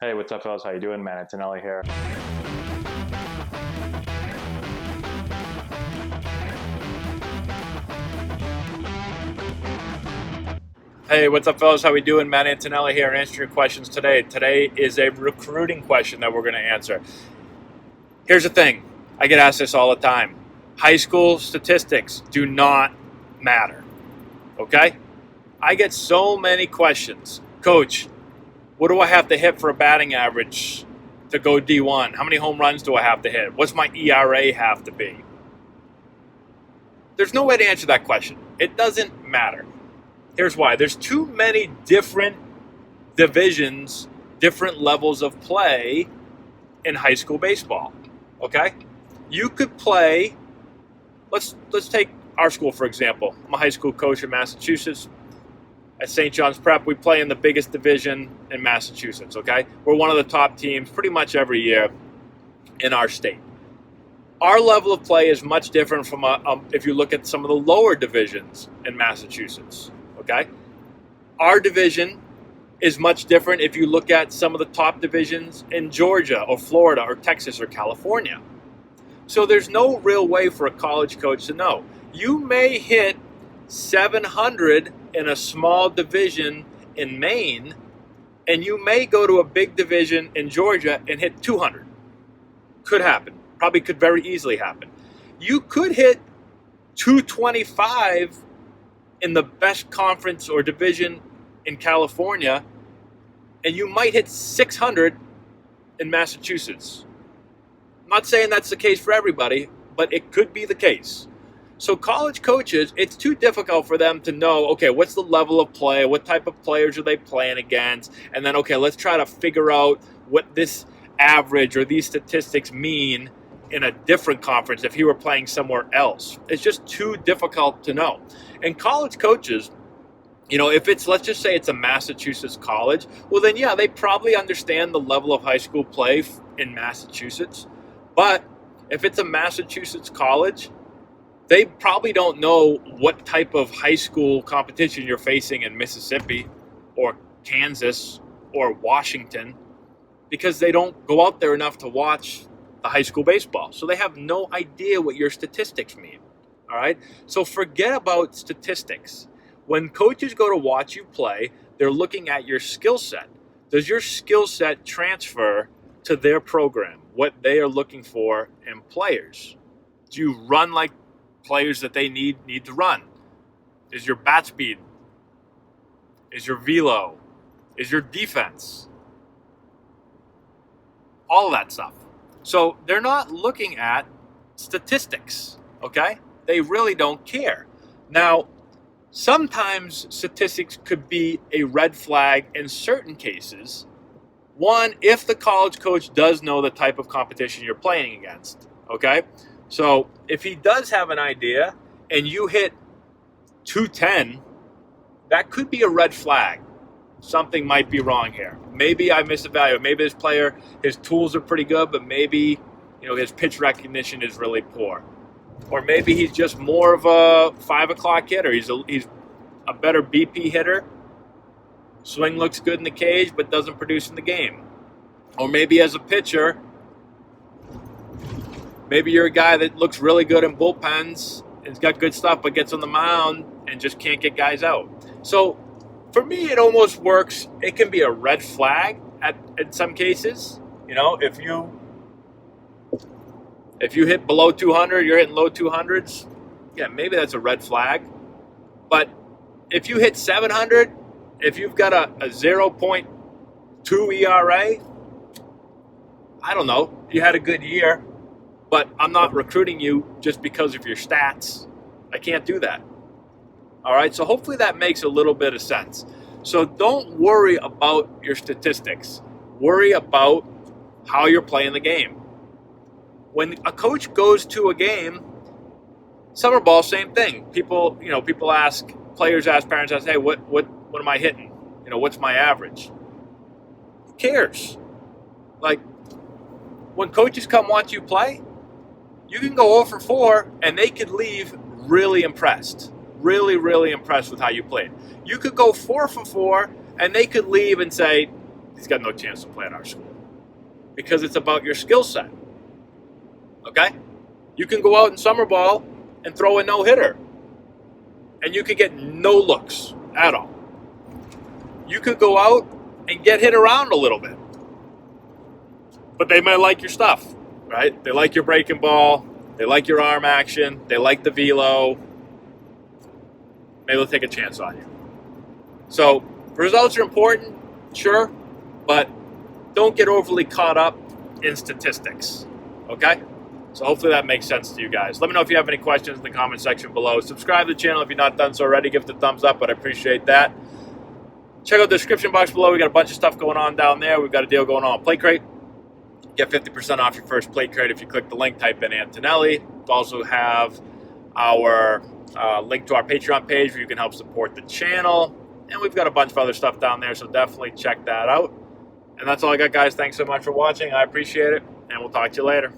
Hey, what's up, fellas? How you doing, man? Antonelli here. Hey, what's up, fellas? How we doing? Matt Antonelli here, answering your questions today. Today is a recruiting question that we're going to answer. Here's the thing. I get asked this all the time. High school statistics do not matter, okay? I get so many questions. Coach, what do I have to hit for a batting average to go D1? How many home runs do I have to hit? What's my ERA have to be? There's no way to answer that question. It doesn't matter. Here's why. There's too many different divisions, different levels of play in high school baseball. Okay? You could play, let's take our school for example. I'm a high school coach in Massachusetts. At St. John's Prep, we play in the biggest division in Massachusetts, okay? We're one of the top teams pretty much every year in our state. Our level of play is much different from if you look at some of the lower divisions in Massachusetts. Okay, our division is much different if you look at some of the top divisions in Georgia or Florida or Texas or California. So there's no real way for a college coach to know. You may hit 700 in a small division in Maine, and you may go to a big division in Georgia and hit 200. Could happen. Probably could very easily happen. You could hit 225 in the best conference or division in California, and you might hit 600 in Massachusetts. I'm not saying that's the case for everybody, but it could be the case. So college coaches, it's too difficult for them to know, okay, what's the level of play? What type of players are they playing against? And then, okay, let's try to figure out what this average or these statistics mean in a different conference if he were playing somewhere else. It's just too difficult to know. And college coaches, if it's, let's just say it's a Massachusetts college, well then yeah, they probably understand the level of high school play in Massachusetts. But if it's a Massachusetts college, they probably don't know what type of high school competition you're facing in Mississippi or Kansas or Washington, because they don't go out there enough to watch the high school baseball. So they have no idea what your statistics mean. All right. So forget about statistics. When coaches go to watch you play, they're looking at your skill set. Does your skill set transfer to their program, what they are looking for in players? Do you run like players that they need to run? Is your bat speed? Is your velo? Is your defense? All of that stuff. So they're not looking at statistics, okay? They really don't care. Now, sometimes statistics could be a red flag in certain cases. One, if the college coach does know the type of competition you're playing against, okay? So if he does have an idea and you hit 210, that could be a red flag. Something might be wrong here. Maybe I misevaluated. Maybe this player, his tools are pretty good, but maybe his pitch recognition is really poor. Or maybe he's just more of a 5 o'clock hitter. He's a better BP hitter. Swing looks good in the cage, but doesn't produce in the game. Or maybe as a pitcher, maybe you're a guy that looks really good in bullpens, has got good stuff, but gets on the mound and just can't get guys out. So for me, it almost works. It can be a red flag in some cases. If you hit below 200, you're hitting low 200s. Yeah, maybe that's a red flag. But if you hit 700, if you've got a 0.2 ERA, I don't know. You had a good year, but I'm not recruiting you just because of your stats. I can't do that. All right, so hopefully that makes a little bit of sense. So don't worry about your statistics. Worry about how you're playing the game. When a coach goes to a game, summer ball, same thing. People ask, players ask, parents ask, hey, what am I hitting? What's my average? Who cares? Like, when coaches come watch you play, you can go 0 for 4 and they could leave really impressed. Really, really impressed with how you played. You could go 4 for 4 and they could leave and say, he's got no chance to play at our school. Because it's about your skill set. Okay? You can go out in summer ball and throw a no-hitter. And you could get no looks at all. You could go out and get hit around a little bit. But they might like your stuff, right? They like your breaking ball. They like your arm action. They like the velo. Maybe they'll take a chance on you. So, results are important, sure, but don't get overly caught up in statistics, okay? So hopefully that makes sense to you guys. Let me know if you have any questions in the comment section below. Subscribe to the channel if you're not done so already. Give it a thumbs up, but I appreciate that. Check out the description box below. We got a bunch of stuff going on down there. We've got a deal going on with Plate Crate. Get 50% off your first Plate Crate if you click the link, type in Antonelli. We also have our link to our Patreon page where you can help support the channel. And we've got a bunch of other stuff down there, so definitely check that out. And that's all I got, guys. Thanks so much for watching. I appreciate it, and we'll talk to you later.